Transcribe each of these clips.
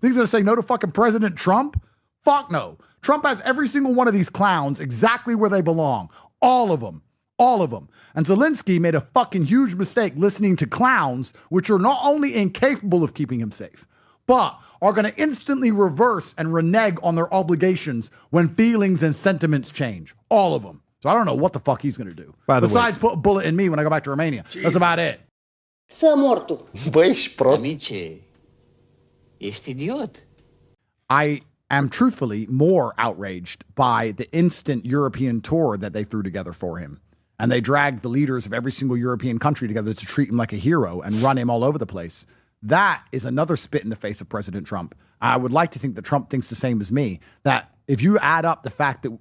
Think he's going to say no to fucking President Trump? Fuck no. Trump has every single one of these clowns exactly where they belong. All of them. All of them. And Zelensky made a fucking huge mistake listening to clowns, which are not only incapable of keeping him safe, but are going to instantly reverse and renege on their obligations when feelings and sentiments change. All of them. So I don't know what the fuck he's going to do. Besides put a bullet in me when I go back to Romania. Jesus. That's about it. Să mor tu. Băi, ești prost. Amice, ești idiot. I am truthfully more outraged by the instant European tour that they threw together for him. And they dragged the leaders of every single European country together to treat him like a hero and run him all over the place. That is another spit in the face of President Trump. I would like to think that Trump thinks the same as me, that if you add up the fact that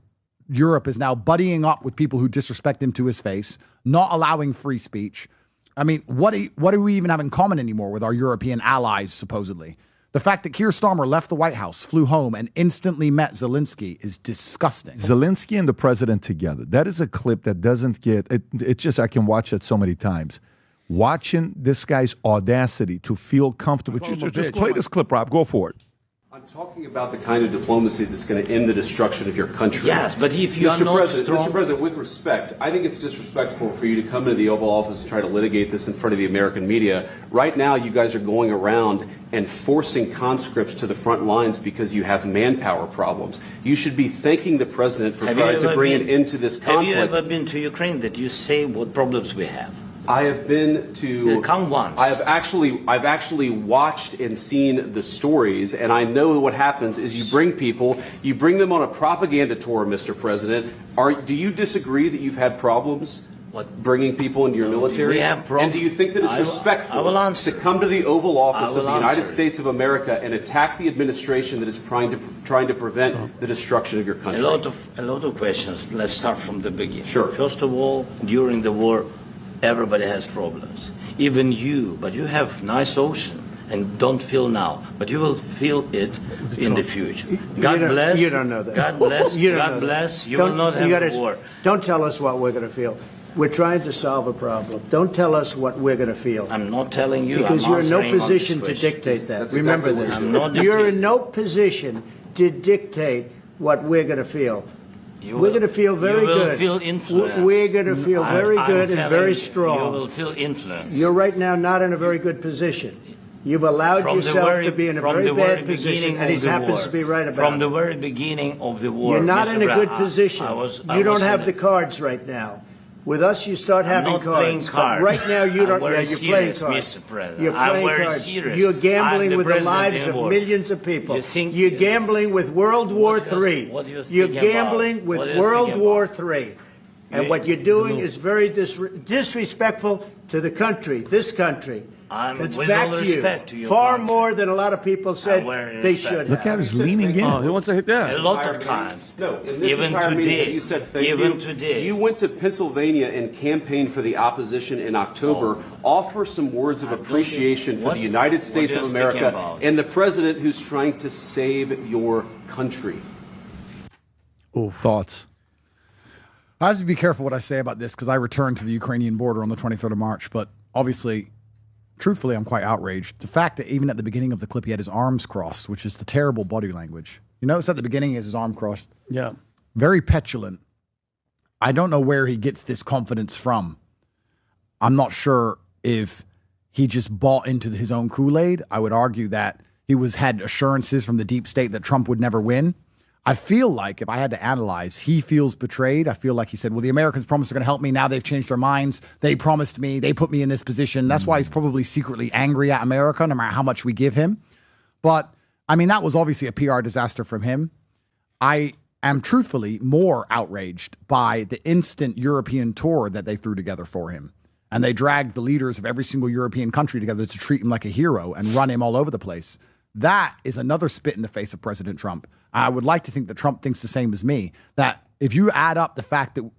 Europe is now buddying up with people who disrespect him to his face, not allowing free speech. I mean, what do we even have in common anymore with our European allies, supposedly? The fact that Keir Starmer left the White House, flew home, and instantly met Zelensky is disgusting. Zelensky and the president together. That is a clip that doesn't get, it just, I can watch it so many times. Watching this guy's audacity to feel comfortable. Just play this clip, Rob. Go for it. I'm talking about the kind of diplomacy that's going to end the destruction of your country. Yes, but if you are not strong... Mr. President, with respect, I think it's disrespectful for you to come into the Oval Office and try to litigate this in front of the American media. Right now, you guys are going around and forcing conscripts to the front lines because you have manpower problems. You should be thanking the President for trying to bring an end to this conflict. Have you ever been to Ukraine that you say what problems we have? I have been to. Come once. I've actually watched and seen the stories, and I know what happens is you bring them on a propaganda tour, Mr. President. Do you disagree that you've had problems bringing people into your military? We have problems. And do you think that it's respectful to come to the Oval Office of the United States of America and attack the administration that is trying to prevent the destruction of your country? A lot of questions. Let's start from the beginning. Sure. First of all, during the war, everybody has problems, even you, but you have nice ocean and don't feel now, but you will feel it in the future. God bless. You don't know that. God bless. You God bless. You will not have a war. Don't tell us what we're going to feel. We're trying to solve a problem. Don't tell us what we're going to feel. I'm not telling you. Because you're in no position to dictate that. Remember this. You're in no position to dictate what we're going to feel. We're going to feel very good. You will feel influence. We're going to feel very good and very strong. You will feel influence. You're right now not in a very good position. You've allowed yourself to be in a very bad position, and he happens to be right about it. From the very beginning of the war. You're not in a good position. You don't have the cards right now. With us, you start having cards. Playing cards. But right now, you don't. Yeah, you're playing cards. Mr. President. You're playing cards. Serious. You're gambling with the lives of millions of people. You're gambling with World War III. You're gambling with World War III. And what you're doing is very disrespectful to the country, this country. It's back to you. Far more than a lot of people said they should. Look how he's leaning in. Oh, he wants to hit that. A lot of times. No, in this even entire today. meeting, you said thank even you. Today. You went to Pennsylvania and campaigned for the opposition in October. Offer some words of appreciation for the United States of America and the president who's trying to save your country. Thoughts? I have to be careful what I say about this because I returned to the Ukrainian border on the 23rd of March, but obviously, truthfully, I'm quite outraged. The fact that even at the beginning of the clip, he had his arms crossed, which is the terrible body language. You notice at the beginning, he has his arm crossed. Yeah. Very petulant. I don't know where he gets this confidence from. I'm not sure if he just bought into his own Kool-Aid. I would argue that he had assurances from the deep state that Trump would never win. I feel like if I had to analyze, he feels betrayed. I feel like he said, well, the Americans promised they're going to help me. Now they've changed their minds. They promised me. They put me in this position. That's why he's probably secretly angry at America, no matter how much we give him. But, I mean, that was obviously a PR disaster from him. I am truthfully more outraged by the instant European tour that they threw together for him. And they dragged the leaders of every single European country together to treat him like a hero and run him all over the place. That is another spit in the face of President Trump. I would like to think that Trump thinks the same as me, that if you add up the fact that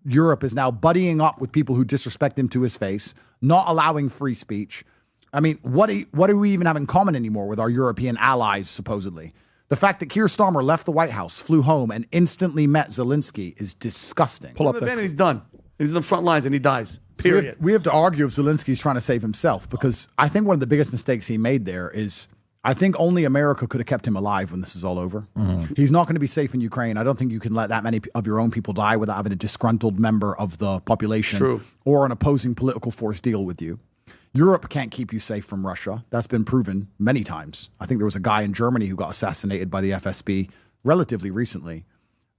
Europe is now buddying up with people who disrespect him to his face, not allowing free speech. I mean, what do we even have in common anymore with our European allies, supposedly? The fact that Keir Starmer left the White House, flew home, and instantly met Zelensky is disgusting. Pull up the van and he's done. He's in the front lines and he dies. Period. So we have to argue if Zelensky's trying to save himself, because I think one of the biggest mistakes he made there is I think only America could have kept him alive when this is all over. He's not going to be safe in Ukraine. I don't think you can let that many of your own people die without having a disgruntled member of the population or an opposing political force deal with you. Europe can't keep you safe from Russia. That's been proven many times. I think there was a guy in Germany who got assassinated by the FSB relatively recently.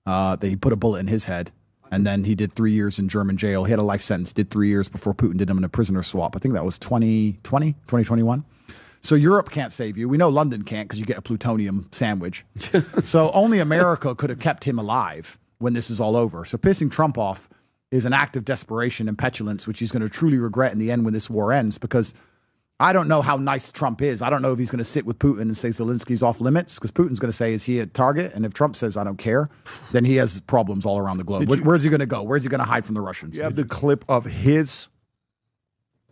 They put a bullet in his head, and then he did 3 years in German jail. He had a life sentence, did 3 years before Putin did him in a prisoner swap. I think that was 2021. So Europe can't save you. We know London can't because you get a plutonium sandwich. So only America could have kept him alive when this is all over. So pissing Trump off is an act of desperation and petulance, which he's going to truly regret in the end when this war ends, because I don't know how nice Trump is. I don't know if he's going to sit with Putin and say Zelensky's off limits, because Putin's going to say, is he a target? And if Trump says, I don't care, then he has problems all around the globe. Where's he going to go? Where's he going to hide from the Russians? You have the clip of his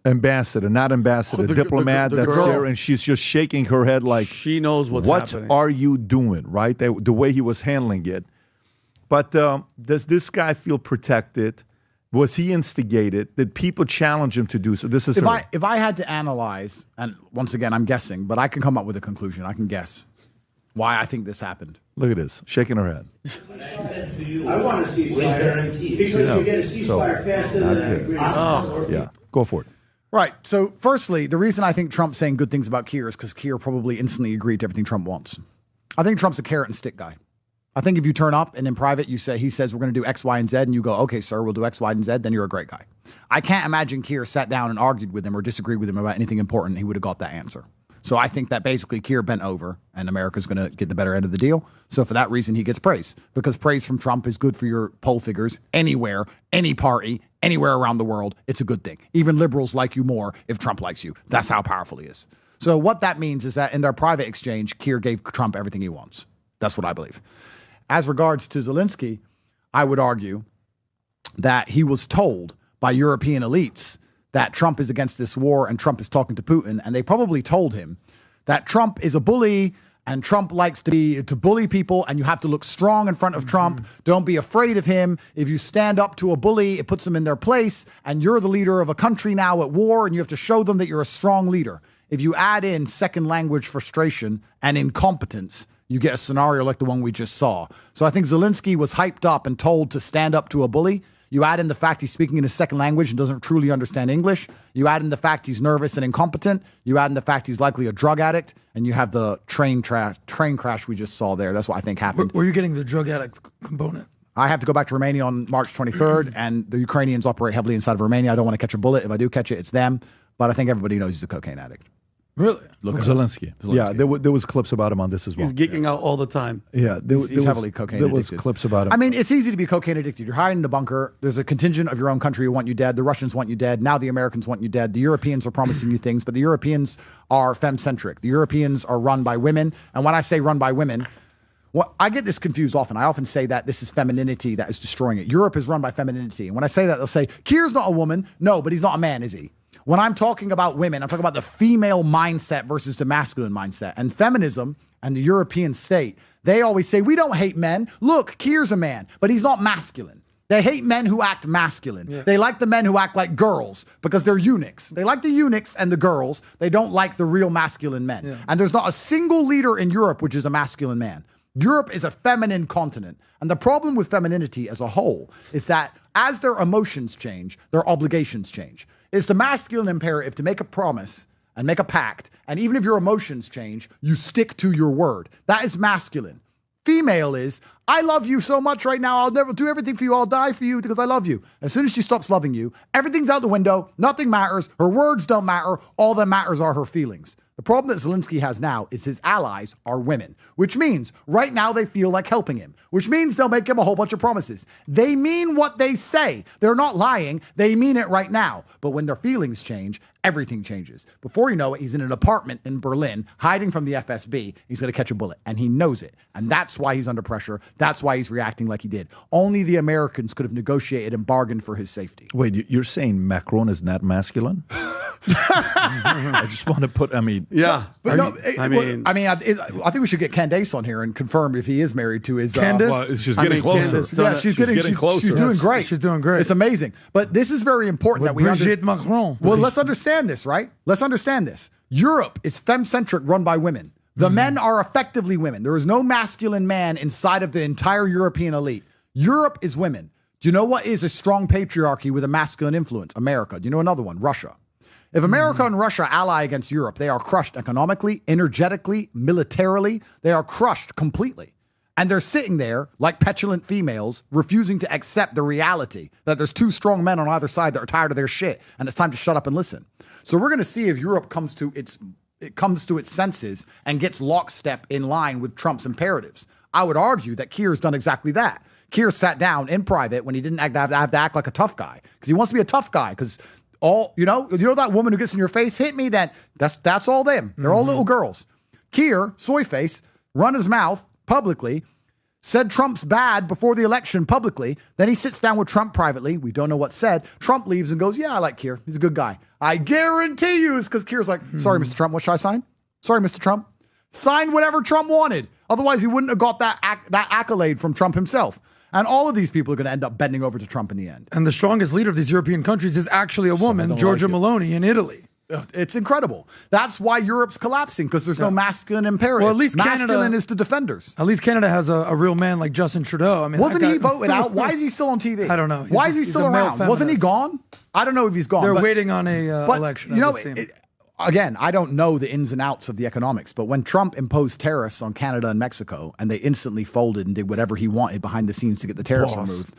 ambassador, not ambassador, diplomat that's there, and she's just shaking her head like, she knows what's happening. What are you doing, right? The way he was handling it. But does this guy feel protected? Was he instigated? Did people challenge him to do so? This is if I had to analyze, and once again, I'm guessing, but I can come up with a conclusion. I can guess why I think this happened. Look at this, shaking her head. I want to see ceasefire because you get a ceasefire faster than an agreement. Yeah, go for it. Right. So, firstly, the reason I think Trump's saying good things about Kier is because Kier probably instantly agreed to everything Trump wants. I think Trump's a carrot and stick guy. I think if you turn up and in private he says we're going to do X, Y, and Z, and you go, okay, sir, we'll do X, Y, and Z, then you're a great guy. I can't imagine Kier sat down and argued with him or disagreed with him about anything important. He would have got that answer. So I think that basically Kier bent over and America's going to get the better end of the deal. So for that reason, he gets praise, because praise from Trump is good for your poll figures anywhere, any party, anywhere around the world. It's a good thing. Even liberals like you more if Trump likes you. That's how powerful he is. So what that means is that in their private exchange, Kier gave Trump everything he wants. That's what I believe. As regards to Zelensky, I would argue that he was told by European elites that Trump is against this war and Trump is talking to Putin, and they probably told him that Trump is a bully and Trump likes to bully people, and you have to look strong in front of Trump. Don't be afraid of him. If you stand up to a bully, it puts them in their place, and you're the leader of a country now at war, and you have to show them that you're a strong leader. If you add in second language frustration and incompetence, you get a scenario like the one we just saw. So I think Zelensky was hyped up and told to stand up to a bully. You add in the fact he's speaking in his second language and doesn't truly understand English. You add in the fact he's nervous and incompetent. You add in the fact he's likely a drug addict. And you have the train crash we just saw there. That's what I think happened. Where are you getting the drug addict component? I have to go back to Romania on March 23rd, and the Ukrainians operate heavily inside of Romania. I don't want to catch a bullet. If I do catch it, it's them. But I think everybody knows he's a cocaine addict. Really? Look at Zelensky. Yeah, there was clips about him on this as well. He's geeking out all the time. Yeah, he's heavily cocaine addicted. There was clips about him. I mean, it's easy to be cocaine addicted. You're hiding in the bunker. There's a contingent of your own country who want you dead. The Russians want you dead. Now the Americans want you dead. The Europeans are promising you things, but the Europeans are femme-centric. The Europeans are run by women. And when I say run by women, well, I get this confused often. I often say that this is femininity that is destroying it. Europe is run by femininity. And when I say that, they'll say, Kier's not a woman. No, but he's not a man, is he? When I'm talking about women, I'm talking about the female mindset versus the masculine mindset. And feminism and the European state, they always say, we don't hate men. Look, Kier's a man, but he's not masculine. They hate men who act masculine. Yeah. They like the men who act like girls because they're eunuchs. They like the eunuchs and the girls. They don't like the real masculine men. Yeah. And there's not a single leader in Europe which is a masculine man. Europe is a feminine continent. And the problem with femininity as a whole is that as their emotions change, their obligations change. It's the masculine imperative to make a promise and make a pact. And even if your emotions change, you stick to your word. That is masculine. Female is, I love you so much right now. I'll never do everything for you. I'll die for you because I love you. As soon as she stops loving you, everything's out the window. Nothing matters. Her words don't matter. All that matters are her feelings. The problem that Zelensky has now is his allies are women, which means right now they feel like helping him, which means they'll make him a whole bunch of promises. They mean what they say. They're not lying. They mean it right now. But when their feelings change, everything changes. Before you know it, he's in an apartment in Berlin, hiding from the FSB. He's going to catch a bullet, and he knows it. And that's why he's under pressure. That's why he's reacting like he did. Only the Americans could have negotiated and bargained for his safety. Wait, you're saying Macron is not masculine? I just want to put, yeah. But I think we should get Candace on here and confirm if he is married to his... Candace? Well, she's getting closer. She's getting closer. She's doing great. She's doing great. It's amazing. But this is very important that we Brigitte Macron. Well, let's understand this, right? Let's understand this. Europe is femme-centric, run by women. The men are effectively women. There is no masculine man inside of the entire European elite. Europe is women. Do you know what is a strong patriarchy with a masculine influence? America. Do you know another one? Russia. If America and Russia ally against Europe, they are crushed economically, energetically, militarily. They are crushed completely. And they're sitting there like petulant females, refusing to accept the reality that there's two strong men on either side that are tired of their shit, and it's time to shut up and listen. So we're going to see if Europe comes to its senses and gets lockstep in line with Trump's imperatives. I would argue that Keir's done exactly that. Keir sat down in private when he didn't have to act like a tough guy, because he wants to be a tough guy. Because you know that woman who gets in your face, hit me. That's all them. They're all little girls. Keir, soy face, run his mouth publicly, said Trump's bad before the election publicly. Then he sits down with Trump privately. We don't know what's said. Trump leaves and goes, yeah, I like Keir. He's a good guy. I guarantee you it's because Keir's like, sorry, Mr. Trump, what should I sign? Sorry, Mr. Trump. Sign whatever Trump wanted. Otherwise, he wouldn't have got that accolade from Trump himself. And all of these people are going to end up bending over to Trump in the end. And the strongest leader of these European countries is actually a woman, Giorgia Meloni in Italy. It's incredible. That's why Europe's collapsing, because there's no masculine imperative. Well, at least masculine is the defenders. At least Canada has a real man like Justin Trudeau. I mean, wasn't he voted out? Why is he still on TV? I don't know. Why is he still around? Wasn't he gone? I don't know if he's gone. They're waiting on a election. You know, again, I don't know the ins and outs of the economics, but when Trump imposed tariffs on Canada and Mexico, and they instantly folded and did whatever he wanted behind the scenes to get the tariffs removed.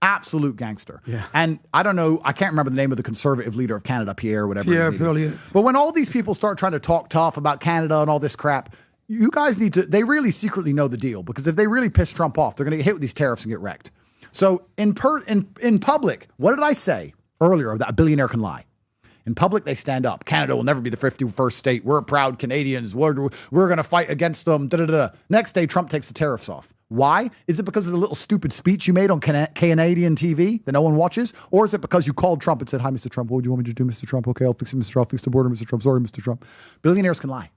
Absolute gangster. Yeah. And I don't know, I can't remember the name of the conservative leader of Canada, Pierre, whatever his name is. But when all these people start trying to talk tough about Canada and all this crap, you guys need to, they really secretly know the deal, because if they really piss Trump off, they're going to get hit with these tariffs and get wrecked. So in public, what did I say earlier that a billionaire can lie? In public, they stand up. Canada will never be the 51st state. We're proud Canadians. We're going to fight against them. Next day, Trump takes the tariffs off. Why? Is it because of the little stupid speech you made on Canadian TV that no one watches? Or is it because you called Trump and said, hi, Mr. Trump, what would you want me to do, Mr. Trump? Okay, I'll fix it, Mr. Trump. I'll fix the border, Mr. Trump. Sorry, Mr. Trump. Billionaires can lie.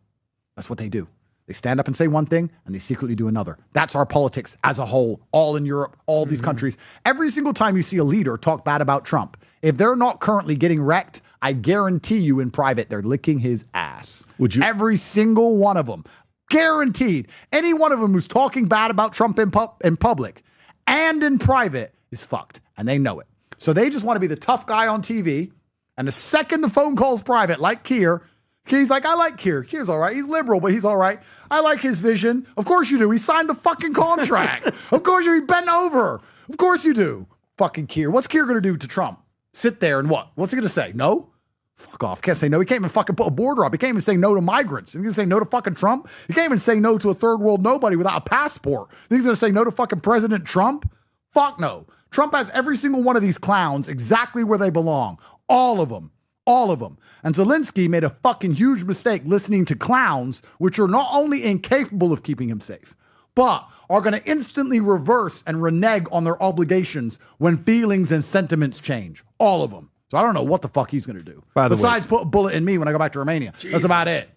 That's what they do. They stand up and say one thing, and they secretly do another. That's our politics as a whole, all in Europe, all these countries. Every single time you see a leader talk bad about Trump, if they're not currently getting wrecked, I guarantee you in private, they're licking his ass. Would you? Every single one of them. Guaranteed. Any one of them who's talking bad about Trump in public and in private is fucked, and they know it. So they just want to be the tough guy on TV, and the second the phone call's private, like Keir, he's like, I like Keir. Keir's all right. He's liberal, but he's all right. I like his vision. Of course you do. He signed the fucking contract. Of course you bent over. Of course you do. Fucking Keir. What's Keir going to do to Trump? Sit there and what? What's he going to say? No? Fuck off. Can't say no. He can't even fucking put a border up. He can't even say no to migrants. He's going to say no to fucking Trump. He can't even say no to a third world nobody without a passport. He's going to say no to fucking President Trump? Fuck no. Trump has every single one of these clowns exactly where they belong. All of them. All of them. And Zelensky made a fucking huge mistake listening to clowns, which are not only incapable of keeping him safe, but are going to instantly reverse and renege on their obligations when feelings and sentiments change. All of them. So I don't know what the fuck he's going to do. Besides put a bullet in me when I go back to Romania. Jesus. That's about it.